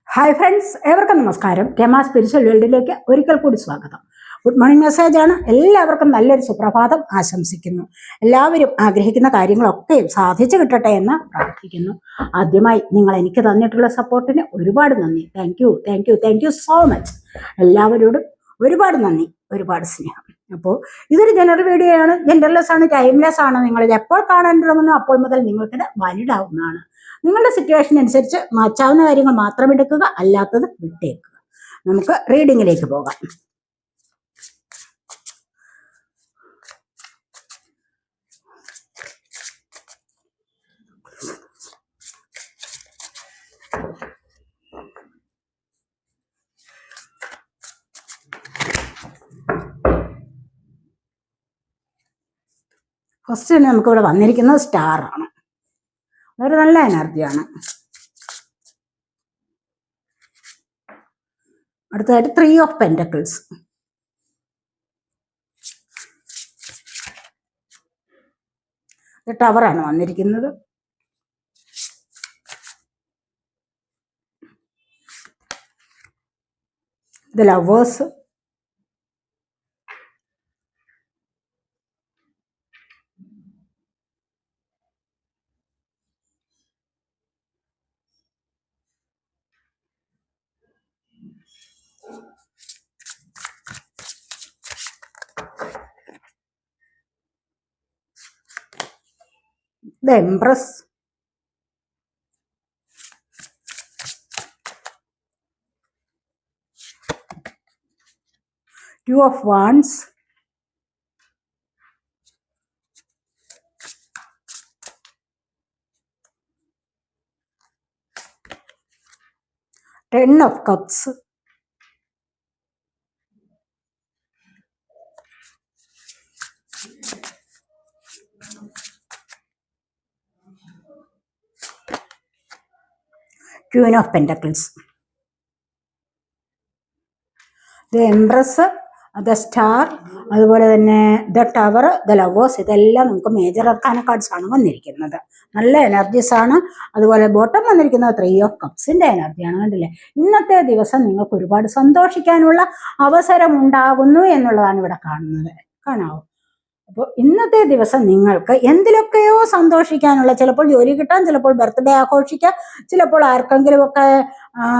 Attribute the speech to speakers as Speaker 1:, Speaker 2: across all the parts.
Speaker 1: Hi friends, ഏവർക്കും നമസ്കാരം. Rama spiritual വേൾഡിലേക്ക് ഒരിക്കൽ കൂടി സ്വാഗതം. ഗുഡ് മോർണിംഗ് മെസ്സേജാണ്. എല്ലാവർക്കും നല്ലൊരു സുപ്രഭാതം ആശംസിക്കുന്നു. എല്ലാവരും ആഗ്രഹിക്കുന്ന കാര്യങ്ങളൊക്കെയും സാധിച്ചു കിട്ടട്ടെ എന്ന് പ്രാർത്ഥിക്കുന്നു. ആദ്യമായി നിങ്ങൾ എനിക്ക് തന്നിട്ടുള്ള സപ്പോർട്ടിന് ഒരുപാട് നന്ദി. Thank you so much. എല്ലാവരോടും ഒരുപാട് നന്ദി, ഒരുപാട് സ്നേഹം. അപ്പോൾ ഇതൊരു ജനറൽ വീഡിയോ ആണ്, ജെൻഡർലെസ് ആണ്, ടൈംലെസ് ആണ്. നിങ്ങളിത് എപ്പോൾ കാണാൻ തുടങ്ങുന്നു അപ്പോൾ മുതൽ നിങ്ങൾക്കിത് വാലിഡ് ആവുന്നതാണ്. നിങ്ങളുടെ സിറ്റുവേഷൻ അനുസരിച്ച് മാറ്റാവുന്ന കാര്യങ്ങൾ മാത്രം എടുക്കുക, അല്ലാത്തത് വിട്ടേക്കുക. നമുക്ക് റീഡിങ്ങിലേക്ക് പോകാം. ഫസ്റ്റ് തന്നെ നമുക്കിവിടെ വന്നിരിക്കുന്നത് സ്റ്റാർ ആണ്. വളരെ നല്ല എനർജിയാണ്. അടുത്തതായിട്ട് 3 ഓഫ് പെന്റക്കിൾസ്. ടവറാണ് വന്നിരിക്കുന്നത്. ഇത് lovers. The Empress. Two of Wands. Ten of Cups. Queen of Pentacles. The Empress, The Star, അതുപോലെ തന്നെ ദ ടവർ, ദ ലവേഴ്സ്. ഇതെല്ലാം നമുക്ക് മേജർ അർക്കാന കാർഡ്സ് ആണ് വന്നിരിക്കുന്നത്. നല്ല എനർജീസ് ആണ്. അതുപോലെ ബോട്ടം വന്നിരിക്കുന്നത് 3 ഓഫ് കപ്സിന്റെ എനർജിയാണ്. കണ്ടില്ലേ? ഇന്നത്തെ ദിവസം നിങ്ങൾക്ക് ഒരുപാട് സന്തോഷിക്കാനുള്ള അവസരം ഉണ്ടാകുന്നു എന്നുള്ളതാണ് ഇവിടെ കാണുന്നത്. കാണാവോ? അപ്പോൾ ഇന്നത്തെ ദിവസം നിങ്ങൾക്ക് എന്തിലൊക്കെയോ സന്തോഷിക്കാനുള്ള, ചിലപ്പോൾ ജോലി കിട്ടാൻ, ചിലപ്പോൾ ബർത്ത്ഡേ ആഘോഷിക്കാം, ചിലപ്പോൾ ആർക്കെങ്കിലുമൊക്കെ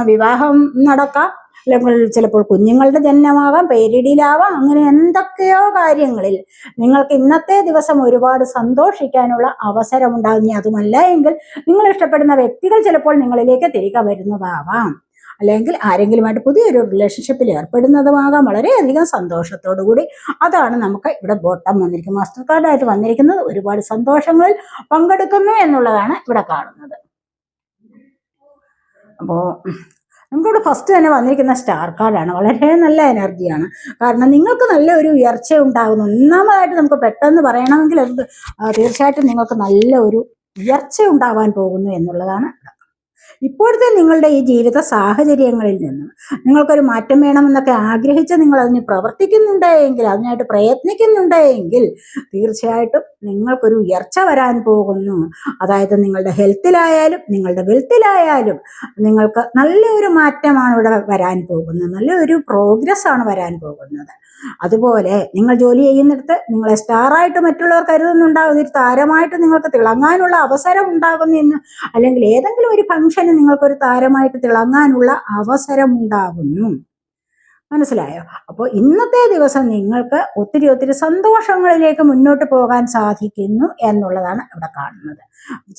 Speaker 1: വിവാഹം നടക്കാം, അല്ലെങ്കിൽ ചിലപ്പോൾ കുഞ്ഞുങ്ങളുടെ ജനനമാകാം, പേരിടിയിലാവാം. അങ്ങനെ എന്തൊക്കെയോ കാര്യങ്ങളിൽ നിങ്ങൾക്ക് ഇന്നത്തെ ദിവസം ഒരുപാട് സന്തോഷിക്കാനുള്ള അവസരമുണ്ടാകും. അതുമല്ല എങ്കിൽ നിങ്ങൾ ഇഷ്ടപ്പെടുന്ന വ്യക്തികൾ ചിലപ്പോൾ നിങ്ങളിലേക്ക് തിരികെ വരുന്നതാവാം, അല്ലെങ്കിൽ ആരെങ്കിലുമായിട്ട് പുതിയൊരു റിലേഷൻഷിപ്പിൽ ഏർപ്പെടുന്നതുമാകാം. വളരെയധികം സന്തോഷത്തോടു കൂടി. അതാണ് നമുക്ക് ഇവിടെ ബോട്ടം വന്നിരിക്കുന്നത്. മാസ്റ്റർ കാർഡായിട്ട് വന്നിരിക്കുന്നത് ഒരുപാട് സന്തോഷങ്ങളിൽ പങ്കെടുക്കുന്നു എന്നുള്ളതാണ് ഇവിടെ കാണുന്നത്. അപ്പോൾ നമുക്കിവിടെ ഫസ്റ്റ് തന്നെ വന്നിരിക്കുന്ന സ്റ്റാർ കാർഡാണ്. വളരെ നല്ല എനർജിയാണ്. കാരണം നിങ്ങൾക്ക് നല്ല ഒരു ഉയർച്ച ഉണ്ടാകുന്നു. ഒന്നാമതായിട്ട് നമുക്ക് പെട്ടെന്ന് പറയണമെങ്കിൽ അത് തീർച്ചയായിട്ടും നിങ്ങൾക്ക് നല്ല ഒരു ഉയർച്ച ഉണ്ടാവാൻ പോകുന്നു എന്നുള്ളതാണ്. ഇപ്പോഴത്തെ നിങ്ങളുടെ ഈ ജീവിത സാഹചര്യങ്ങളിൽ നിന്നും നിങ്ങൾക്കൊരു മാറ്റം വേണമെന്നൊക്കെ ആഗ്രഹിച്ച് നിങ്ങൾ അതിന് പ്രവർത്തിക്കുന്നുണ്ടെങ്കിൽ, അതിനായിട്ട് പ്രയത്നിക്കുന്നുണ്ടെങ്കിൽ തീർച്ചയായിട്ടും നിങ്ങൾക്കൊരു ഉയർച്ച വരാൻ പോകുന്നു. അതായത് നിങ്ങളുടെ ഹെൽത്തിലായാലും നിങ്ങളുടെ വെൽത്തിലായാലും നിങ്ങൾക്ക് നല്ലൊരു മാറ്റമാണ് ഇവിടെ വരാൻ പോകുന്നത്. നല്ലൊരു പ്രോഗ്രസ് ആണ് വരാൻ പോകുന്നത്. അതുപോലെ നിങ്ങൾ ജോലി ചെയ്യുന്നിടത്ത് നിങ്ങളെ സ്റ്റാറായിട്ട് മറ്റുള്ളവർ കരുതുന്നുണ്ടാകും. ഒരു താരമായിട്ട് നിങ്ങൾക്ക് തിളങ്ങാനുള്ള അവസരം ഉണ്ടാകുന്നു എന്ന്, അല്ലെങ്കിൽ ഏതെങ്കിലും ഒരു ഫംഗ്ഷന് നിങ്ങൾക്കൊരു താരമായിട്ട് തിളങ്ങാനുള്ള അവസരം ഉണ്ടാകുന്നു. മനസ്സിലായോ? അപ്പോൾ ഇന്നത്തെ ദിവസം നിങ്ങൾക്ക് ഒത്തിരി സന്തോഷങ്ങളിലേക്ക് മുന്നോട്ട് പോകാൻ സാധിക്കുന്നു എന്നുള്ളതാണ് ഇവിടെ കാണുന്നത്.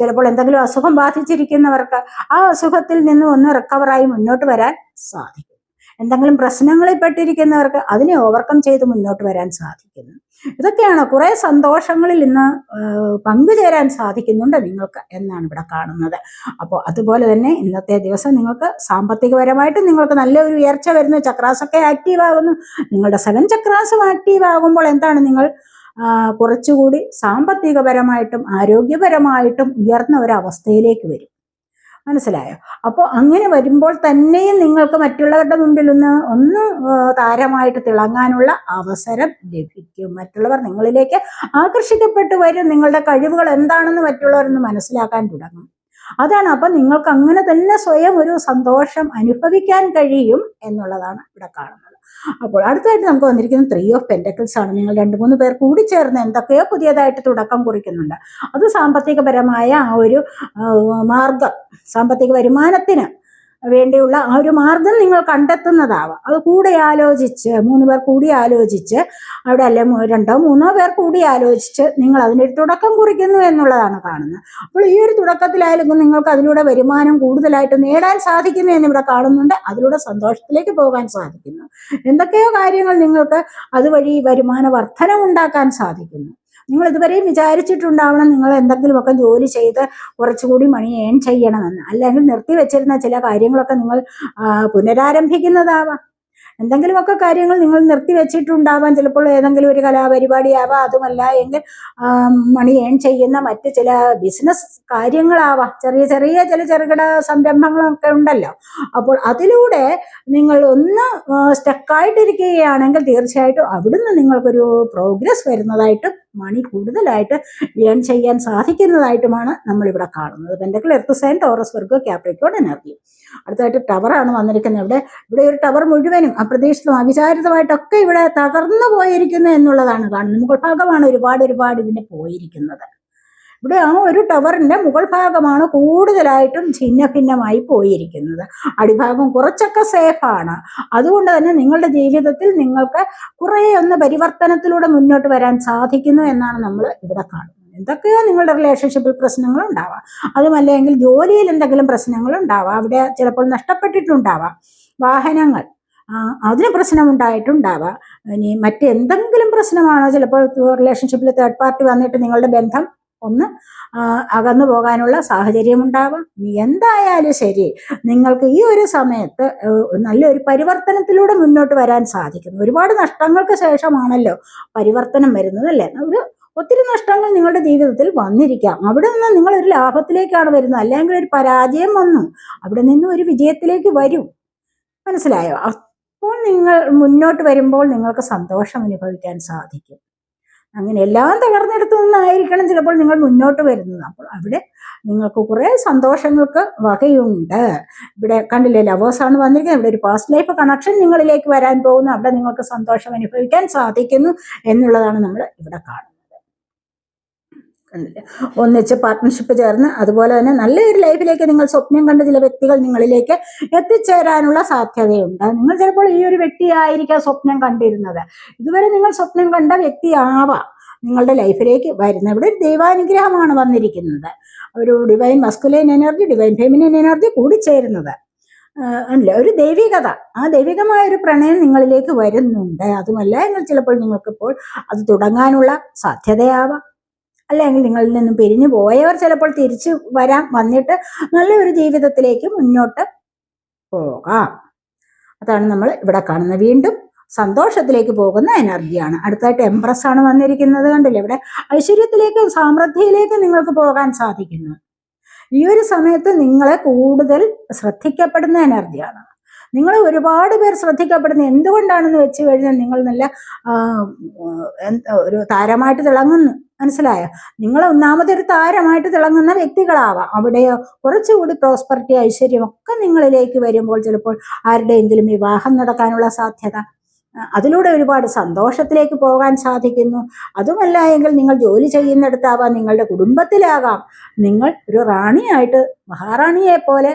Speaker 1: ചിലപ്പോൾ എന്തെങ്കിലും അസുഖം ബാധിച്ചിരിക്കുന്നവർക്ക് ആ അസുഖത്തിൽ നിന്ന് ഒന്ന് റിക്കവറായി മുന്നോട്ട് വരാൻ സാധിക്കും. എന്തെങ്കിലും പ്രശ്നങ്ങളിൽ പെട്ടിരിക്കുന്നവർക്ക് അതിനെ ഓവർകം ചെയ്ത് മുന്നോട്ട് വരാൻ സാധിക്കുന്നു. ഇതൊക്കെയാണ് കുറെ സന്തോഷങ്ങളിൽ ഇന്ന് പങ്കുചേരാൻ സാധിക്കുന്നുണ്ട് നിങ്ങൾക്ക് എന്നാണ് ഇവിടെ കാണുന്നത്. അപ്പോൾ അതുപോലെ തന്നെ ഇന്നത്തെ ദിവസം നിങ്ങൾക്ക് സാമ്പത്തികപരമായിട്ട് നിങ്ങൾക്ക് നല്ലൊരു ഉയർച്ച വരുന്നു. ചക്രാസൊക്കെ ആക്റ്റീവ് ആകുന്നു. നിങ്ങളുടെ 7 ചക്രാസും ആക്റ്റീവ് ആകുമ്പോൾ എന്താണ്, നിങ്ങൾ കുറച്ചുകൂടി സാമ്പത്തികപരമായിട്ടും ആരോഗ്യപരമായിട്ടും ഉയർന്ന ഒരവസ്ഥയിലേക്ക് വരും. മനസ്സിലായോ? അപ്പോൾ അങ്ങനെ വരുമ്പോൾ തന്നെയും നിങ്ങൾക്ക് മറ്റുള്ളവരുടെ മുമ്പിൽ ഒന്ന് താരമായിട്ട് തിളങ്ങാനുള്ള അവസരം ലഭിക്കും. മറ്റുള്ളവർ നിങ്ങളിലേക്ക് ആകർഷിക്കപ്പെട്ടു വരും. നിങ്ങളുടെ കഴിവുകൾ എന്താണെന്ന് മറ്റുള്ളവരൊന്ന് മനസ്സിലാക്കാൻ തുടങ്ങും. അതാണ്. അപ്പം നിങ്ങൾക്ക് അങ്ങനെ തന്നെ സ്വയം ഒരു സന്തോഷം അനുഭവിക്കാൻ കഴിയും എന്നുള്ളതാണ് ഇവിടെ കാണുന്നത്. അപ്പോൾ അടുത്തായിട്ട് നമുക്ക് വന്നിരിക്കുന്നത് 3 ഓഫ് പെന്റക്കിൾസ് ആണ്. നിങ്ങൾ 2-3 പേർ കൂടി ചേർന്ന് എന്തൊക്കെയോ പുതിയതായിട്ട് തുടക്കം കുറിക്കുന്നുണ്ട്. അത് സാമ്പത്തികപരമായ ആ ഒരു മാർഗം, സാമ്പത്തിക വരുമാനത്തിന് വേണ്ടിയുള്ള ആ ഒരു മാർഗം നിങ്ങൾ കണ്ടെത്തുന്നതാവാം. അത് കൂടെ ആലോചിച്ച് 3 പേർ കൂടി ആലോചിച്ച് അവിടെ അല്ലെ 2-3 പേർ കൂടി ആലോചിച്ച് നിങ്ങൾ അതിനൊരു തുടക്കം കുറിക്കുന്നു എന്നുള്ളതാണ് കാണുന്നത്. അപ്പോൾ ഈ ഒരു തുടക്കത്തിലായാലും നിങ്ങൾക്ക് അതിലൂടെ വരുമാനം കൂടുതലായിട്ട് നേടാൻ സാധിക്കുന്നു എന്നിവിടെ കാണുന്നുണ്ട്. അതിലൂടെ സന്തോഷത്തിലേക്ക് പോകാൻ സാധിക്കുന്നു. എന്തൊക്കെയോ കാര്യങ്ങൾ നിങ്ങൾക്ക് അതുവഴി വരുമാന വർധനമുണ്ടാക്കാൻ സാധിക്കുന്നു. നിങ്ങൾ ഇതുവരെയും വിചാരിച്ചിട്ടുണ്ടാവണം നിങ്ങൾ എന്തെങ്കിലുമൊക്കെ ജോലി ചെയ്ത് കുറച്ചുകൂടി മണി ഏൺ ചെയ്യണമെന്ന്. അല്ലെങ്കിൽ നിർത്തിവെച്ചിരുന്ന ചില കാര്യങ്ങളൊക്കെ നിങ്ങൾ പുനരാരംഭിക്കുന്നതാവാം. എന്തെങ്കിലുമൊക്കെ കാര്യങ്ങൾ നിങ്ങൾ നിർത്തിവെച്ചിട്ടുണ്ടാവാം. ചിലപ്പോൾ ഏതെങ്കിലും ഒരു കലാപരിപാടിയാവാം. അതുമല്ല എങ്കിൽ മണി ഏൺ ചെയ്യുന്ന മറ്റ് ചില ബിസിനസ് കാര്യങ്ങളാവാം. ചെറിയ ചില ചെറുകിട സംരംഭങ്ങളൊക്കെ ഉണ്ടല്ലോ. അപ്പോൾ അതിലൂടെ നിങ്ങൾ ഒന്ന് സ്റ്റക്കായിട്ടിരിക്കുകയാണെങ്കിൽ തീർച്ചയായിട്ടും അവിടുന്ന് നിങ്ങൾക്കൊരു പ്രോഗ്രസ് വരുന്നതായിട്ടും മണി കൂടുതലായിട്ട് ഏൺ ചെയ്യാൻ സാധിക്കുന്നതായിട്ടുമാണ് നമ്മളിവിടെ കാണുന്നത്. Pentacle, earth sign, Taurus, Virgo, Capricorn energy. അടുത്തായിട്ട് ടവറാണ് വന്നിരിക്കുന്നത്. ഇവിടെ ഒരു ടവർ മുഴുവനും അപ്രതീക്ഷിതം അവിചാരിതമായിട്ടൊക്കെ ഇവിടെ തകർന്നു പോയിരിക്കുന്നു എന്നുള്ളതാണ് കാണുന്നത്. മുകൾ ഭാഗമാണ് ഒരുപാട് ഇതിന് പോയിരിക്കുന്നത്. ഇവിടെ ആ ഒരു ടവറിന്റെ മുകൾ ഭാഗമാണ് കൂടുതലായിട്ടും ഛിന്ന ഭിന്നമായി പോയിരിക്കുന്നത്. അടിഭാഗം കുറച്ചൊക്കെ സേഫാണ്. അതുകൊണ്ട് തന്നെ നിങ്ങളുടെ ജീവിതത്തിൽ നിങ്ങൾക്ക് കുറേ ഒന്ന് പരിവർത്തനത്തിലൂടെ മുന്നോട്ട് വരാൻ സാധിക്കുന്നു എന്നാണ് നമ്മൾ ഇവിടെ കാണുന്നത്. എന്തൊക്കെയോ നിങ്ങളുടെ റിലേഷൻഷിപ്പിൽ പ്രശ്നങ്ങൾ ഉണ്ടാവാം. അതുമല്ലെങ്കിൽ ജോലിയിൽ എന്തെങ്കിലും പ്രശ്നങ്ങൾ ഉണ്ടാവാം. അവിടെ ചിലപ്പോൾ നഷ്ടപ്പെട്ടിട്ടുണ്ടാവാം. വാഹനങ്ങൾ, അതിന് പ്രശ്നമുണ്ടായിട്ടുണ്ടാവാം. ഇനി മറ്റെന്തെങ്കിലും പ്രശ്നമാണോ, ചിലപ്പോൾ റിലേഷൻഷിപ്പിൽ തേർഡ് പാർട്ടി വന്നിട്ട് നിങ്ങളുടെ ബന്ധം ഒന്ന് അകന്നു പോകാനുള്ള സാഹചര്യം ഉണ്ടാവാം. എന്തായാലും ശരി, നിങ്ങൾക്ക് ഈ ഒരു സമയത്ത് നല്ലൊരു പരിവർത്തനത്തിലൂടെ മുന്നോട്ട് വരാൻ സാധിക്കുന്നു. ഒരുപാട് നഷ്ടങ്ങൾക്ക് ശേഷമാണല്ലോ പരിവർത്തനം വരുന്നത്, അല്ലേ? ഒത്തിരി നഷ്ടങ്ങൾ നിങ്ങളുടെ ജീവിതത്തിൽ വന്നിരിക്കാം. അവിടെ നിന്ന് നിങ്ങൾ ഒരു ലാഭത്തിലേക്കാണ് വരുന്നത്. അല്ലെങ്കിൽ ഒരു പരാജയം വന്നു, അവിടെ നിന്ന് ഒരു വിജയത്തിലേക്ക് വരും. മനസ്സിലായോ? അപ്പോൾ നിങ്ങൾ മുന്നോട്ട് വരുമ്പോൾ നിങ്ങൾക്ക് സന്തോഷം അനുഭവിക്കാൻ സാധിക്കും. അങ്ങനെ എല്ലാം തകർന്നെടുത്തു നിന്നായിരിക്കണം ചിലപ്പോൾ നിങ്ങൾ മുന്നോട്ട് വരുന്നത്. അപ്പോൾ അവിടെ നിങ്ങൾക്ക് കുറേ സന്തോഷങ്ങൾക്ക് വകയുണ്ട്. ഇവിടെ കണ്ടില്ലേ, ലവേഴ്സാണ് വന്നിരിക്കുന്നത്. ഇവിടെ ഒരു പാസ്റ്റ് ലൈഫ് കണക്ഷൻ നിങ്ങളിലേക്ക് വരാൻ പോകുന്നു. അവിടെ നിങ്ങൾക്ക് സന്തോഷം അനുഭവിക്കാൻ സാധിക്കുന്നു എന്നുള്ളതാണ് നമ്മൾ ഇവിടെ കാണുന്നത്. ഒന്നിച്ച് പാർട്ട്ണർഷിപ്പ് ചേർന്ന് അതുപോലെ തന്നെ നല്ലൊരു ലൈഫിലേക്ക് നിങ്ങൾ സ്വപ്നം കണ്ട ചില വ്യക്തികൾ നിങ്ങളിലേക്ക് എത്തിച്ചേരാനുള്ള സാധ്യതയുണ്ട്. നിങ്ങൾ ചിലപ്പോൾ ഈ ഒരു വ്യക്തിയായിരിക്കാം സ്വപ്നം കണ്ടിരുന്നത്. ഇതുവരെ നിങ്ങൾ സ്വപ്നം കണ്ട വ്യക്തിയാവാം നിങ്ങളുടെ ലൈഫിലേക്ക് വരുന്നത്. ഇവിടെ ഒരു ദൈവാനുഗ്രഹമാണ് വന്നിരിക്കുന്നത്. ഒരു divine masculine energy, divine feminine energy കൂടിച്ചേരുന്നത് അല്ല, ഒരു ദൈവികത, ആ ദൈവികമായ ഒരു പ്രണയം നിങ്ങളിലേക്ക് വരുന്നുണ്ട്. അതുമല്ല എങ്കിൽ ചിലപ്പോൾ നിങ്ങൾക്കിപ്പോൾ അത് തുടങ്ങാനുള്ള സാധ്യതയാവാം. അല്ലെങ്കിൽ നിങ്ങളിൽ നിന്നും പിരിഞ്ഞു പോയവർ ചിലപ്പോൾ തിരിച്ചു വന്നിട്ട് നല്ലൊരു ജീവിതത്തിലേക്ക് മുന്നോട്ട് പോകാം. അതാണ് നമ്മൾ ഇവിടെ കാണുന്നത്. വീണ്ടും സന്തോഷത്തിലേക്ക് പോകുന്ന എനർജിയാണ്. അടുത്തായിട്ട് എംപ്രസ് ആണ് വന്നിരിക്കുന്നത്. കണ്ടില്ലേ, ഇവിടെ ഐശ്വര്യത്തിലേക്കും സമൃദ്ധിയിലേക്കും നിങ്ങൾക്ക് പോകാൻ സാധിക്കുന്നു. ഈ ഒരു സമയത്ത് നിങ്ങളെ കൂടുതൽ ശ്രദ്ധിക്കപ്പെടുന്ന എനർജിയാണ്. നിങ്ങൾ ഒരുപാട് പേർ ശ്രദ്ധിക്കപ്പെടുന്നത് എന്തുകൊണ്ടാണെന്ന് വെച്ച് കഴിഞ്ഞാൽ നിങ്ങൾ നല്ല ഒരു താരമായിട്ട് തിളങ്ങുന്നു. മനസ്സിലായോ? നിങ്ങൾ ഒന്നാമതൊരു താരമായിട്ട് തിളങ്ങുന്ന വ്യക്തികളാവാം. അവിടെയോ കുറച്ചുകൂടി പ്രോസ്പെറിറ്റി, ഐശ്വര്യം ഒക്കെ നിങ്ങളിലേക്ക് വരുമ്പോൾ ചിലപ്പോൾ ആരുടെയെങ്കിലും വിവാഹം നടക്കാനുള്ള സാധ്യത, അതിലൂടെ ഒരുപാട് സന്തോഷത്തിലേക്ക് പോകാൻ സാധിക്കുന്നു. അതുമല്ല എങ്കിൽ നിങ്ങൾ ജോലി ചെയ്യുന്നിടത്താവാം, നിങ്ങളുടെ കുടുംബത്തിലാകാം, നിങ്ങൾ ഒരു റാണിയായിട്ട് മഹാറാണിയെ പോലെ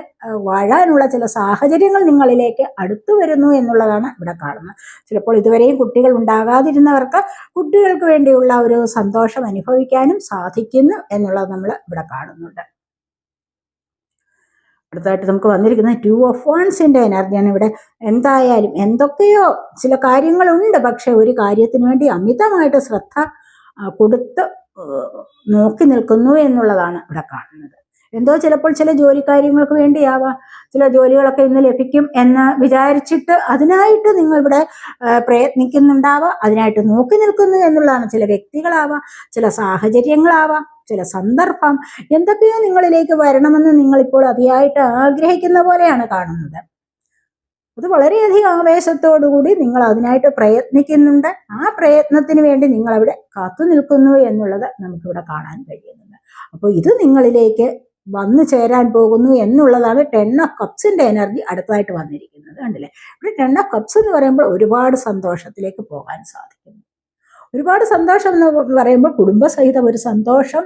Speaker 1: വാഴാനുള്ള ചില സാഹചര്യങ്ങൾ നിങ്ങളിലേക്ക് അടുത്തു വരുന്നു എന്നുള്ളതാണ് ഇവിടെ കാണുന്നത്. ചിലപ്പോൾ ഇതുവരെയും കുട്ടികൾ ഉണ്ടാകാതിരുന്നവർക്ക് കുട്ടികൾക്ക് വേണ്ടിയുള്ള ഒരു സന്തോഷം അനുഭവിക്കാനും സാധിക്കുന്നു എന്നുള്ളത് നമ്മൾ ഇവിടെ കാണുന്നുണ്ട്. അടുത്തായിട്ട് നമുക്ക് വന്നിരിക്കുന്നത് 2 ഓഫ് വാൻസിന്റെ എനർജിയാണ്. ഇവിടെ എന്തായാലും എന്തൊക്കെയോ ചില കാര്യങ്ങളുണ്ട്, പക്ഷെ ഒരു കാര്യത്തിന് വേണ്ടി അമിതമായിട്ട് ശ്രദ്ധ കൊടുത്ത് നോക്കി നിൽക്കുന്നു എന്നുള്ളതാണ് ഇവിടെ കാണുന്നത്. എന്തോ ചിലപ്പോൾ ചില ജോലിക്കാര്യങ്ങൾക്ക് വേണ്ടിയാവാം, ചില ജോലികളൊക്കെ ഇന്ന് ലഭിക്കും എന്ന് വിചാരിച്ചിട്ട് അതിനായിട്ട് നിങ്ങൾ ഇവിടെ പ്രയത്നിക്കുന്നുണ്ടാവാം, അതിനായിട്ട് നോക്കി നിൽക്കുന്നു എന്നുള്ളതാണ്. ചില വ്യക്തികളാവാം, ചില സാഹചര്യങ്ങളാവാം, ചില സന്ദർഭം, എന്തൊക്കെയോ നിങ്ങളിലേക്ക് വരണമെന്ന് നിങ്ങളിപ്പോൾ അതിയായിട്ട് ആഗ്രഹിക്കുന്ന പോലെയാണ് കാണുന്നത്. അത് വളരെയധികം ആവേശത്തോടുകൂടി നിങ്ങൾ അതിനായിട്ട് പ്രയത്നിക്കുന്നുണ്ട്. ആ പ്രയത്നത്തിന് വേണ്ടി നിങ്ങൾ അവിടെ കാത്തു നിൽക്കുന്നു എന്നുള്ളത് നമുക്കിവിടെ കാണാൻ കഴിയുന്നുണ്ട്. അപ്പോൾ ഇത് നിങ്ങളിലേക്ക് വന്നു ചേരാൻ പോകുന്നു എന്നുള്ളതാണ് 10 ഓഫ് കപ്സിന്റെ എനർജി അടുത്തതായിട്ട് വന്നിരിക്കുന്നത്. കണ്ടില്ലേ? ഇവിടെ 10 ഓഫ് കപ്സ് എന്ന് പറയുമ്പോൾ ഒരുപാട് സന്തോഷത്തിലേക്ക് പോകാൻ സാധിക്കുന്നു. ഒരുപാട് സന്തോഷം എന്ന് പറയുമ്പോൾ കുടുംബസഹിതം ഒരു സന്തോഷം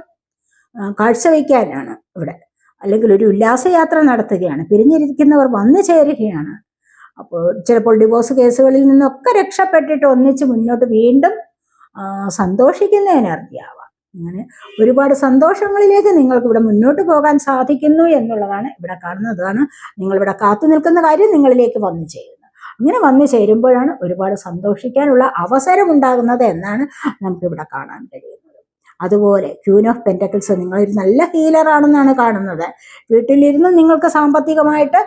Speaker 1: കാഴ്ചവെക്കാനാണ് ഇവിടെ, അല്ലെങ്കിൽ ഒരു ഉല്ലാസയാത്ര നടത്തുകയാണ്. പിരിഞ്ഞിരിക്കുന്നവർ വന്നു ചേരുകയാണ്. അപ്പോൾ ചിലപ്പോൾ ഡിവോഴ്സ് കേസുകളിൽ നിന്നൊക്കെ രക്ഷപ്പെട്ടിട്ട് ഒന്നിച്ച് മുന്നോട്ട് വീണ്ടും സന്തോഷിക്കുന്ന എനർജി ആവാം. അങ്ങനെ ഒരുപാട് സന്തോഷങ്ങളിലേക്ക് നിങ്ങൾക്ക് ഇവിടെ മുന്നോട്ട് പോകാൻ സാധിക്കുന്നു എന്നുള്ളതാണ് ഇവിടെ കാണുന്നതാണ്. നിങ്ങളിവിടെ കാത്തു നിൽക്കുന്ന കാര്യം നിങ്ങളിലേക്ക് വന്നു ചേരുന്നത്. അങ്ങനെ വന്നു ചേരുമ്പോഴാണ് ഒരുപാട് സന്തോഷിക്കാനുള്ള അവസരം ഉണ്ടാകുന്നത് എന്നാണ് നമുക്കിവിടെ കാണാൻ കഴിയുന്നത്. അതുപോലെ ക്വീൻ ഓഫ് പെന്റക്കിൾസ്, നിങ്ങളൊരു നല്ല ഹീലറാണെന്നാണ് കാണുന്നത്. വീട്ടിലിരുന്ന് നിങ്ങൾക്ക് സാമ്പത്തികമായിട്ട്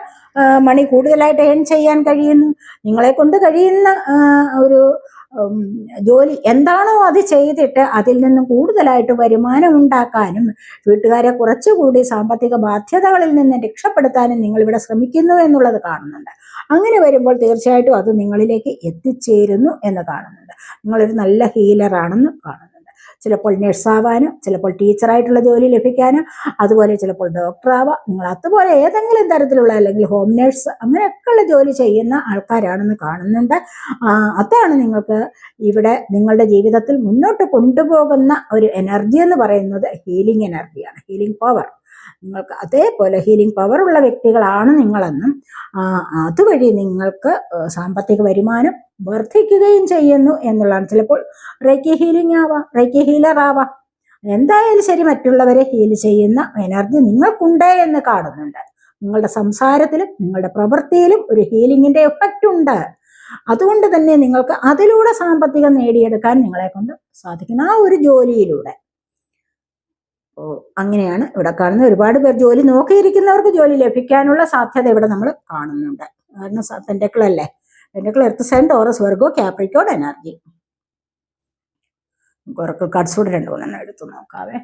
Speaker 1: മണി കൂടുതലായിട്ട് ഏൺ ചെയ്യാൻ കഴിയുന്നു. നിങ്ങളെ കൊണ്ട് കഴിയുന്ന ഒരു ജോലി എന്താണോ അത് ചെയ്തിട്ട് അതിൽ നിന്നും കൂടുതലായിട്ട് വരുമാനം ഉണ്ടാക്കാനും വീട്ടുകാരെ കുറച്ചുകൂടി സാമ്പത്തിക ബാധ്യതകളിൽ നിന്ന് രക്ഷപ്പെടുത്താനും നിങ്ങളിവിടെ ശ്രമിക്കുന്നു എന്നുള്ളത് കാണുന്നുണ്ട്. അങ്ങനെ വരുമ്പോൾ തീർച്ചയായിട്ടും അത് നിങ്ങളിലേക്ക് എത്തിച്ചേരുന്നു എന്ന് കാണുന്നുണ്ട്. നിങ്ങളൊരു നല്ല ഹീലറാണെന്ന് കാണുന്നുണ്ട്. ചിലപ്പോൾ നഴ്സാവാനും, ചിലപ്പോൾ ടീച്ചറായിട്ടുള്ള ജോലി ലഭിക്കാനും, അതുപോലെ ചിലപ്പോൾ ഡോക്ടറാവാം. നിങ്ങൾ അതുപോലെ ഏതെങ്കിലും തരത്തിലുള്ള, അല്ലെങ്കിൽ ഹോം നേഴ്സ്, അങ്ങനെയൊക്കെയുള്ള ജോലി ചെയ്യുന്ന ആൾക്കാരാണെന്ന് കാണുന്നുണ്ട്. അതാണ് നിങ്ങൾക്ക് ഇവിടെ നിങ്ങളുടെ ജീവിതത്തിൽ മുന്നോട്ട് കൊണ്ടുപോകുന്ന ഒരു എനർജി എന്ന് പറയുന്നത് ഹീലിംഗ് എനർജിയാണ്, ഹീലിംഗ് പവർ. നിങ്ങൾക്ക് അതേപോലെ ഹീലിംഗ് പവർ ഉള്ള വ്യക്തികളാണ് നിങ്ങളെന്നും അതുവഴി നിങ്ങൾക്ക് സാമ്പത്തിക വരുമാനം വർദ്ധിക്കുകയും ചെയ്യുന്നു എന്നുള്ളതാണ്. ചിലപ്പോൾ റേക്കി ഹീലിംഗ് ആവാം, റേക്കി ഹീലർ ആവാം. എന്തായാലും ശരി, മറ്റുള്ളവരെ ഹീൽ ചെയ്യുന്ന എനർജി നിങ്ങൾക്കുണ്ട് എന്ന് കാണുന്നുണ്ട്. നിങ്ങളുടെ സംസാരത്തിലും നിങ്ങളുടെ പ്രവൃത്തിയിലും ഒരു ഹീലിംഗിന്റെ എഫക്റ്റ് ഉണ്ട്. അതുകൊണ്ട് തന്നെ നിങ്ങൾക്ക് അതിലൂടെ സാമ്പത്തികം നേടിയെടുക്കാൻ നിങ്ങളെ കൊണ്ട് സാധിക്കുന്ന ആ ഒരു ജോലിയിലൂടെ. അങ്ങനെയാണ് ഇവിടെ കാണുന്നത്. ഒരുപാട് പേർ ജോലി നോക്കിയിരിക്കുന്നവർക്ക് ജോലി ലഭിക്കാനുള്ള സാധ്യത ഇവിടെ നമ്മൾ കാണുന്നുണ്ട്. കാരണം പെന്റക്കിൾ അല്ലേ, pentacle earth sign, Taurus, Virgo, Capricorn energy. Oracle cards കൂടെ 2-3 എടുത്ത് നോക്കാവേ.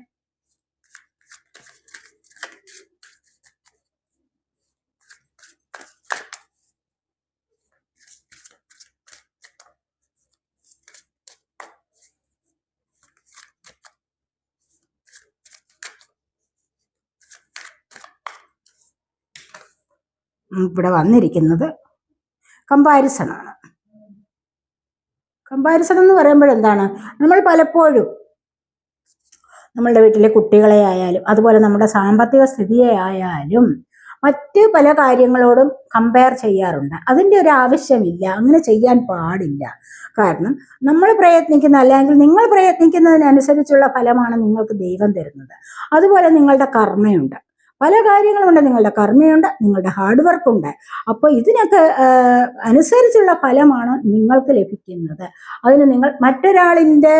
Speaker 1: ഇവിടെ വന്നിരിക്കുന്നത് കമ്പാരിസൺ ആണ്. കമ്പാരിസൺ എന്ന് പറയുമ്പോൾ എന്താണ്, നമ്മൾ പലപ്പോഴും നമ്മളുടെ വീട്ടിലെ കുട്ടികളെ ആയാലും അതുപോലെ നമ്മുടെ സാമ്പത്തിക സ്ഥിതിയെ ആയാലും മറ്റ് പല കാര്യങ്ങളോടും കമ്പയർ ചെയ്യാറുണ്ട്. അതിൻ്റെ ഒരു ആവശ്യമില്ല, അങ്ങനെ ചെയ്യാൻ പാടില്ല. കാരണം നമ്മൾ പ്രയത്നിക്കുന്ന, അല്ലെങ്കിൽ നിങ്ങൾ പ്രയത്നിക്കുന്നതിനനുസരിച്ചുള്ള ഫലമാണ് നിങ്ങൾക്ക് ദൈവം തരുന്നത്. അതുപോലെ നിങ്ങളുടെ കർമ്മയുണ്ട്, പല കാര്യങ്ങളുമുണ്ട്. നിങ്ങളുടെ കർമ്മയുണ്ട്, നിങ്ങളുടെ ഹാർഡ് വർക്കുണ്ട്. അപ്പോൾ ഇതിനൊക്കെ അനുസരിച്ചുള്ള ഫലമാണ് നിങ്ങൾക്ക് ലഭിക്കുന്നത്. അതിന് നിങ്ങൾ മറ്റൊരാളിൻ്റെ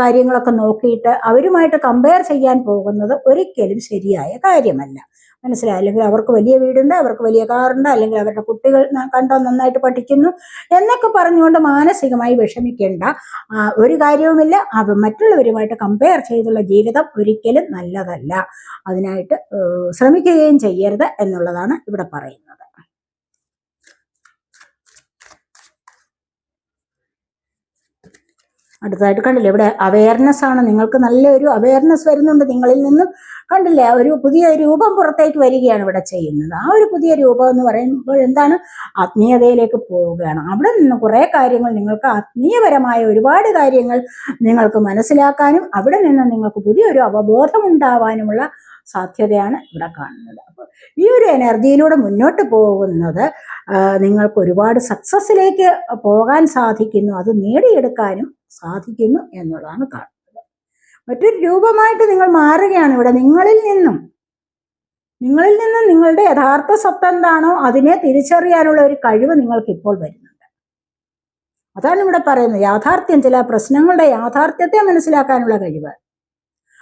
Speaker 1: കാര്യങ്ങളൊക്കെ നോക്കിയിട്ട് അവരുമായിട്ട് കമ്പയർ ചെയ്യാൻ പോകുന്നത് ഒരിക്കലും ശരിയായ കാര്യമല്ല. മനസ്സിലായി? അല്ലെങ്കിൽ അവർക്ക് വലിയ വീടുണ്ട്, അവർക്ക് വലിയ കാറുണ്ട്, അല്ലെങ്കിൽ അവരുടെ കുട്ടികൾ കണ്ടോ നന്നായിട്ട് പഠിക്കുന്നു എന്നൊക്കെ പറഞ്ഞുകൊണ്ട് മാനസികമായി വിഷമിക്കേണ്ട ഒരു കാര്യവുമില്ല. അത് മറ്റുള്ളവരുമായിട്ട് കമ്പയർ ചെയ്തുള്ള ജീവിതം ഒരിക്കലും നല്ലതല്ല. അതിനായിട്ട് ശ്രമിക്കുകയും ചെയ്യരുത് എന്നുള്ളതാണ് ഇവിടെ പറയുന്നത്. അടുത്തതായിട്ട് കണ്ടില്ലേ, ഇവിടെ അവയർനെസ് ആണ്. നിങ്ങൾക്ക് നല്ലൊരു അവയർനെസ് വരുന്നുണ്ട് നിങ്ങളിൽ നിന്നും. കണ്ടില്ലേ, ഒരു പുതിയ രൂപം പുറത്തേക്ക് വരികയാണ് ഇവിടെ ചെയ്യുന്നത്. ആ ഒരു പുതിയ രൂപം എന്ന് പറയുമ്പോൾ എന്താണ്, ആത്മീയതയിലേക്ക് പോവുകയാണ്. അവിടെ നിന്ന് കുറേ കാര്യങ്ങൾ, നിങ്ങൾക്ക് ആത്മീയപരമായ ഒരുപാട് കാര്യങ്ങൾ നിങ്ങൾക്ക് മനസ്സിലാക്കാനും അവിടെ നിന്ന് നിങ്ങൾക്ക് പുതിയൊരു അവബോധം ഉണ്ടാവാനുമുള്ള സാധ്യതയാണ് ഇവിടെ കാണുന്നത്. അപ്പോൾ ഈ ഒരു എനർജിയിലൂടെ മുന്നോട്ട് പോകുന്നത് നിങ്ങൾക്ക് ഒരുപാട് സക്സസ്സിലേക്ക് പോകാൻ സാധിക്കുന്നു, അത് നേടിയെടുക്കാനും സാധിക്കുന്നു എന്നുള്ളതാണ് കാണുന്നത്. മറ്റൊരു രൂപമായിട്ട് നിങ്ങൾ മാറുകയാണ് ഇവിടെ. നിങ്ങളിൽ നിന്നും നിങ്ങളുടെ യഥാർത്ഥ സത്ത എന്താണോ അതിനെ തിരിച്ചറിയാനുള്ള ഒരു കഴിവ് നിങ്ങൾക്ക് ഇപ്പോൾ വരുന്നുണ്ട്. അതാണ് ഇവിടെ പറയുന്നത്. യാഥാർത്ഥ്യം, ചില പ്രശ്നങ്ങളുടെ യാഥാർത്ഥ്യത്തെ മനസ്സിലാക്കാനുള്ള കഴിവ്.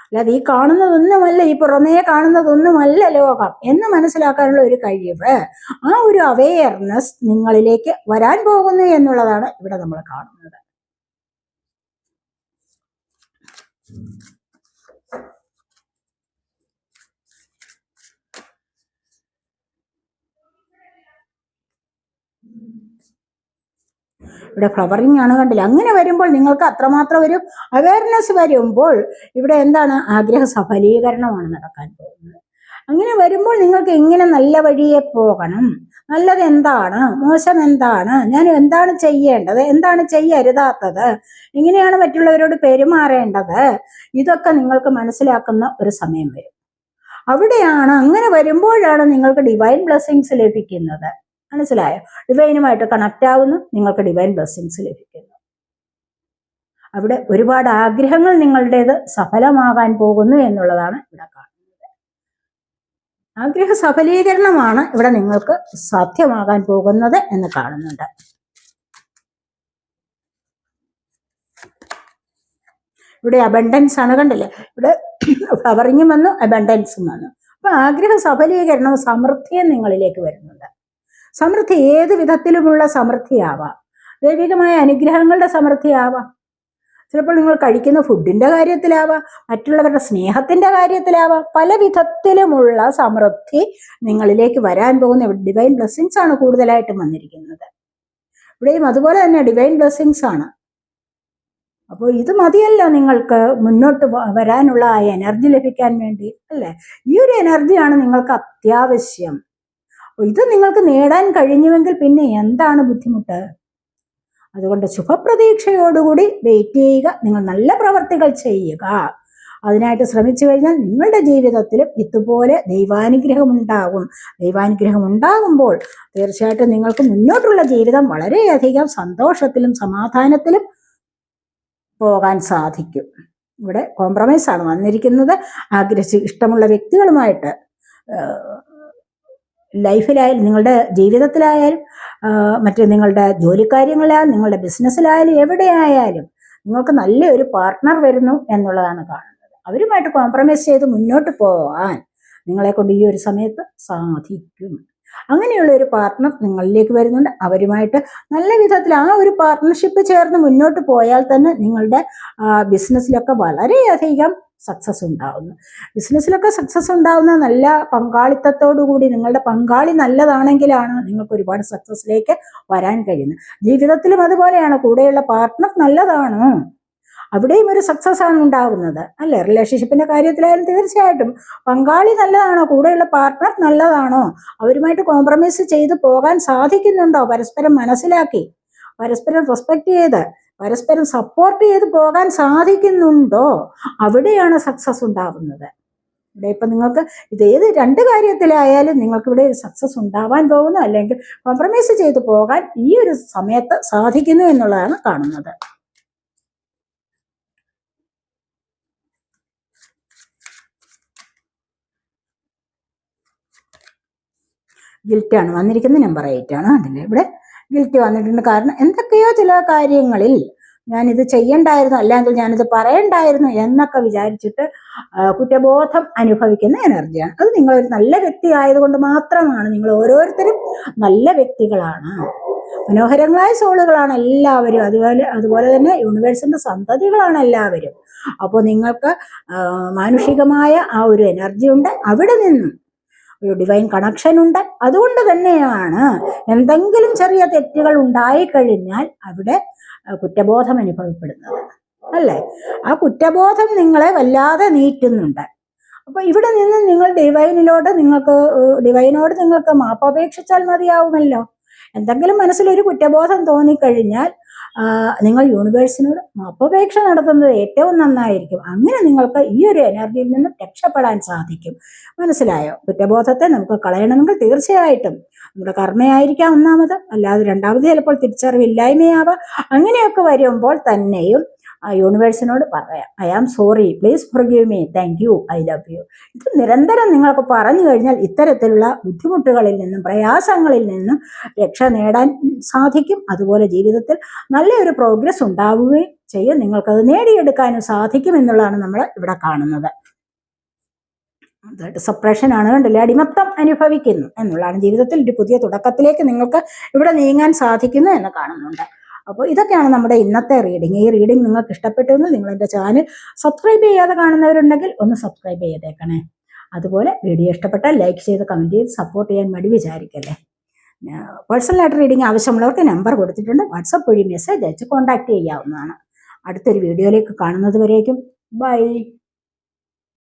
Speaker 1: അല്ലാതെ ഈ കാണുന്നതൊന്നുമല്ല, ഈ പുറമേ കാണുന്നതൊന്നുമല്ല ലോകം എന്ന് മനസ്സിലാക്കാനുള്ള ഒരു കഴിവ്, ആ ഒരു അവെയർനെസ് നിങ്ങളിലേക്ക് വരാൻ പോകുന്നു എന്നുള്ളതാണ് ഇവിടെ നമ്മൾ കാണുന്നത്. ഇവിടെ ഫ്ലവറിങ് ആണ്, കണ്ടില്ല? അങ്ങനെ വരുമ്പോൾ നിങ്ങൾക്ക് അത്രമാത്രം ഒരു അവയർനെസ് വരുമ്പോൾ ഇവിടെ എന്താണ്, ആഗ്രഹ സഫലീകരണമാണ് നടക്കാൻ പോകുന്നത്. അങ്ങനെ വരുമ്പോൾ നിങ്ങൾക്ക് എങ്ങനെ നല്ല വഴിയെ പോകണം, നല്ലത് എന്താണ്, മോശം എന്താണ്, ഞാൻ എന്താണ് ചെയ്യേണ്ടത്, എന്താണ് ചെയ്യരുതാത്തത്, എങ്ങനെയാണ് മറ്റുള്ളവരോട് പെരുമാറേണ്ടത്, ഇതൊക്കെ നിങ്ങൾക്ക് മനസ്സിലാക്കുന്ന ഒരു സമയം വരും. അവിടെയാണ്, അങ്ങനെ വരുമ്പോഴാണ് നിങ്ങൾക്ക് ഡിവൈൻ ബ്ലെസ്സിങ്സ് ലഭിക്കുന്നത്. മനസ്സിലായോ? ഡിവൈനുമായിട്ട് കണക്റ്റ് ആവുന്നു, നിങ്ങൾക്ക് ഡിവൈൻ ബ്ലെസ്സിങ്സ് ലഭിക്കുന്നു. അവിടെ ഒരുപാട് ആഗ്രഹങ്ങൾ നിങ്ങളുടേത് സഫലമാകാൻ പോകുന്നു എന്നുള്ളതാണ് ഇവിടെ കാണുന്നത്. ആഗ്രഹ സഫലീകരണമാണ് ഇവിടെ നിങ്ങൾക്ക് സാധ്യമാകാൻ പോകുന്നത് എന്ന് കാണുന്നുണ്ട്. ഇവിടെ അബണ്ടൻസ് ആണ്, കണ്ടില്ലേ? ഇവിടെ ഫ്ലവറിങ്ങും വന്നു, അബണ്ടൻസും വന്നു. അപ്പൊ ആഗ്രഹ സഫലീകരണവും സമൃദ്ധിയും നിങ്ങളിലേക്ക് വരുന്നുണ്ട്. സമൃദ്ധി ഏത് വിധത്തിലുമുള്ള സമൃദ്ധിയാവാം, ദൈവികമായ അനുഗ്രഹങ്ങളുടെ സമൃദ്ധിയാവാം, ചിലപ്പോൾ നിങ്ങൾ കഴിക്കുന്ന ഫുഡിന്റെ കാര്യത്തിലാവാം, മറ്റുള്ളവരുടെ സ്നേഹത്തിന്റെ കാര്യത്തിലാവാം, പല വിധത്തിലുമുള്ള സമൃദ്ധി നിങ്ങളിലേക്ക് വരാൻ പോകുന്ന ഡിവൈൻ ബ്ലെസ്സിങ്സ് ആണ് കൂടുതലായിട്ടും വന്നിരിക്കുന്നത്. ഇവിടെയും അതുപോലെ തന്നെ ഡിവൈൻ ബ്ലെസ്സിങ്സ് ആണ്. അപ്പോൾ ഇത് മതിയല്ല നിങ്ങൾക്ക് മുന്നോട്ട് വരാനുള്ള ആ എനർജി ലഭിക്കാൻ വേണ്ടി, അല്ലേ? ഈ ഒരു എനർജിയാണ് നിങ്ങൾക്ക് അത്യാവശ്യം. ഇത് നിങ്ങൾക്ക് നേടാൻ കഴിഞ്ഞുവെങ്കിൽ പിന്നെ എന്താണ് ബുദ്ധിമുട്ട്? അതുകൊണ്ട് ശുഭപ്രതീക്ഷയോടുകൂടി വെയിറ്റ് ചെയ്യുക, നിങ്ങൾ നല്ല പ്രവർത്തികൾ ചെയ്യുക. അതിനായിട്ട് ശ്രമിച്ചു കഴിഞ്ഞാൽ നിങ്ങളുടെ ജീവിതത്തിലും ഇതുപോലെ ദൈവാനുഗ്രഹം ഉണ്ടാകും. ദൈവാനുഗ്രഹം ഉണ്ടാകുമ്പോൾ തീർച്ചയായിട്ടും നിങ്ങൾക്ക് മുന്നോട്ടുള്ള ജീവിതം വളരെയധികം സന്തോഷത്തിലും സമാധാനത്തിലും പോകാൻ സാധിക്കും. ഇവിടെ കോംപ്രമൈസ് ആണ് വന്നിരിക്കുന്നത്. ഇഷ്ടമുള്ള വ്യക്തികളുമായിട്ട് ലൈഫിലായാലും, നിങ്ങളുടെ ജീവിതത്തിലായാലും, മറ്റ് നിങ്ങളുടെ ജോലിക്കാര്യങ്ങളിലായാലും, നിങ്ങളുടെ ബിസിനസ്സിലായാലും, എവിടെയായാലും നിങ്ങൾക്ക് നല്ലൊരു പാർട്ട്ണർ വരുന്നു എന്നുള്ളതാണ് കാണുന്നത്. അവരുമായിട്ട് കോംപ്രമൈസ് ചെയ്ത് മുന്നോട്ട് പോകാൻ നിങ്ങളെ കൊണ്ട് ഈ ഒരു സമയത്ത് സാധിക്കും. അങ്ങനെയുള്ള ഒരു പാർട്ട്ണർ നിങ്ങളിലേക്ക് വരുന്നുണ്ട്. അവരുമായിട്ട് നല്ല വിധത്തിൽ ആ ഒരു പാർട്ട്ണർഷിപ്പ് ചേർന്ന് മുന്നോട്ട് പോയാൽ തന്നെ നിങ്ങളുടെ ബിസിനസ്സിലൊക്കെ വളരെയധികം സക്സസ് ഉണ്ടാവുന്നു. ബിസിനസ്സിലൊക്കെ സക്സസ് ഉണ്ടാവുന്ന നല്ല പങ്കാളിത്തത്തോടു കൂടി, നിങ്ങളുടെ പങ്കാളി നല്ലതാണെങ്കിലാണ് നിങ്ങൾക്ക് ഒരുപാട് സക്സസ്സിലേക്ക് വരാൻ കഴിയുന്നത്. ജീവിതത്തിലും അതുപോലെയാണ്, കൂടെയുള്ള പാർട്ട്ണർ നല്ലതാണോ അവിടെയും ഒരു സക്സസ് ആണ് ഉണ്ടാകുന്നത്, അല്ലേ? റിലേഷൻഷിപ്പിന്റെ കാര്യത്തിലായാലും തീർച്ചയായിട്ടും പങ്കാളി നല്ലതാണോ, കൂടെയുള്ള പാർട്ട്ണർ നല്ലതാണോ, അവരുമായിട്ട് കോംപ്രമൈസ് ചെയ്ത് പോകാൻ സാധിക്കുന്നുണ്ടോ, പരസ്പരം മനസ്സിലാക്കി, പരസ്പരം റെസ്പെക്ട് ചെയ്ത്, പരസ്പരം സപ്പോർട്ട് ചെയ്ത് പോകാൻ സാധിക്കുന്നുണ്ടോ, അവിടെയാണ് സക്സസ് ഉണ്ടാകുന്നത്. ഇവിടെ ഇപ്പം നിങ്ങൾക്ക് ഇതേത് രണ്ട് കാര്യത്തിലായാലും നിങ്ങൾക്ക് ഇവിടെ സക്സസ് ഉണ്ടാവാൻ പോകുന്നു, അല്ലെങ്കിൽ കോംപ്രമൈസ് ചെയ്ത് പോകാൻ ഈ ഒരു സമയത്ത് സാധിക്കുന്നു എന്നുള്ളതാണ് കാണുന്നത്. ഗിൽറ്റാണ് വന്നിരിക്കുന്നത്, നമ്പർ 8 ആണ്. കണ്ടില്ലേ? ഇവിടെ ഗിൽറ്റ് വന്നിട്ടുണ്ട്. കാരണം എന്തൊക്കെയോ ചില കാര്യങ്ങളിൽ ഞാനിത് ചെയ്യണ്ടായിരുന്നു, അല്ലെങ്കിൽ ഞാനിത് പറയണ്ടായിരുന്നു എന്നൊക്കെ വിചാരിച്ചിട്ട് കുറ്റബോധം അനുഭവിക്കുന്ന എനർജിയാണ്. അത് നിങ്ങളൊരു നല്ല വ്യക്തി ആയതുകൊണ്ട് മാത്രമാണ്. നിങ്ങൾ ഓരോരുത്തരും നല്ല വ്യക്തികളാണ്, മനോഹരങ്ങളായ സോളുകളാണ് എല്ലാവരും. അതുപോലെ തന്നെ യൂണിവേഴ്സിന്റെ സന്തതികളാണ് എല്ലാവരും. അപ്പോൾ നിങ്ങൾക്ക് മാനുഷികമായ ആ ഒരു എനർജി ഉണ്ട്, അവിടെ നിന്നും ഒരു ഡിവൈൻ കണക്ഷൻ ഉണ്ട്. അതുകൊണ്ട് തന്നെയാണ് എന്തെങ്കിലും ചെറിയ തെറ്റുകൾ ഉണ്ടായിക്കഴിഞ്ഞാൽ അവിടെ കുറ്റബോധം അനുഭവപ്പെടുന്നത്, അല്ലേ? ആ കുറ്റബോധം നിങ്ങളെ വല്ലാതെ നീറ്റുന്നുണ്ട്. അപ്പൊ ഇവിടെ നിന്ന് നിങ്ങൾ ഡിവൈനോട് നിങ്ങൾക്ക് മാപ്പപേക്ഷിച്ചാൽ മതിയാവുമല്ലോ. എന്തെങ്കിലും മനസ്സിലൊരു കുറ്റബോധം തോന്നിക്കഴിഞ്ഞാൽ നിങ്ങൾ യൂണിവേഴ്സിനോട് മാപ്പപേക്ഷ നടത്തുന്നത് ഏറ്റവും നന്നായിരിക്കും. അങ്ങനെ നിങ്ങൾക്ക് ഈ ഒരു എനർജിയിൽ നിന്നും രക്ഷപ്പെടാൻ സാധിക്കും. മനസ്സിലായോ? കുറ്റബോധത്തെ നമുക്ക് കളയണമെങ്കിൽ തീർച്ചയായിട്ടും നമ്മുടെ കർമ്മയായിരിക്കാം ഒന്നാമത്, അല്ലാതെ രണ്ടാമത് ചിലപ്പോൾ തിരിച്ചറിവില്ലായ്മയാവാം. അങ്ങനെയൊക്കെ വരുമ്പോൾ തന്നെയും യൂണിവേഴ്സിനോട് പറയാം, I am sorry, please forgive me, thank you, I love you. ഇത് നിരന്തരം നിങ്ങൾക്ക് പറഞ്ഞു കഴിഞ്ഞാൽ ഇത്തരത്തിലുള്ള ബുദ്ധിമുട്ടുകളിൽ നിന്നും പ്രയാസങ്ങളിൽ നിന്നും രക്ഷ നേടാൻ സാധിക്കും. അതുപോലെ ജീവിതത്തിൽ നല്ലൊരു പ്രോഗ്രസ് ഉണ്ടാവുകയും ചെയ്യും. നിങ്ങൾക്കത് നേടിയെടുക്കാനും സാധിക്കും എന്നുള്ളതാണ് നമ്മൾ ഇവിടെ കാണുന്നത്. അതായിട്ട് സപ്രഷൻ ആണ്, കണ്ടില്ലേ? അടിമത്തം അനുഭവിക്കുന്നു എന്നുള്ളതാണ്. ജീവിതത്തിൽ ഒരു പുതിയ തുടക്കത്തിലേക്ക് നിങ്ങൾക്ക് ഇവിടെ നീങ്ങാൻ സാധിക്കുന്നു എന്ന് കാണുന്നുണ്ട്. അപ്പോൾ ഇതൊക്കെയാണ് നമ്മുടെ ഇന്നത്തെ റീഡിങ്. ഈ റീഡിങ് നിങ്ങൾക്ക് ഇഷ്ടപ്പെട്ടെങ്കിൽ നിങ്ങൾ എൻ്റെ ചാനൽ സബ്സ്ക്രൈബ് ചെയ്യാതെ കാണുന്നവരുണ്ടെങ്കിൽ ഒന്ന് സബ്സ്ക്രൈബ് ചെയ്തേക്കണേ. അതുപോലെ വീഡിയോ ഇഷ്ടപ്പെട്ടാൽ ലൈക്ക് ചെയ്ത് കമൻറ്റ് ചെയ്ത് സപ്പോർട്ട് ചെയ്യാൻ മടി വിചാരിക്കല്ലേ. പേഴ്സണലായിട്ട് റീഡിങ് ആവശ്യമുള്ളവർക്ക് നമ്പർ കൊടുത്തിട്ടുണ്ട്, വാട്സപ്പ് വഴി മെസ്സേജ് അയച്ച് കോൺടാക്ട് ചെയ്യാവുന്നതാണ്. അടുത്തൊരു വീഡിയോയിലേക്ക് കാണുന്നത് വരേക്കും ബൈ.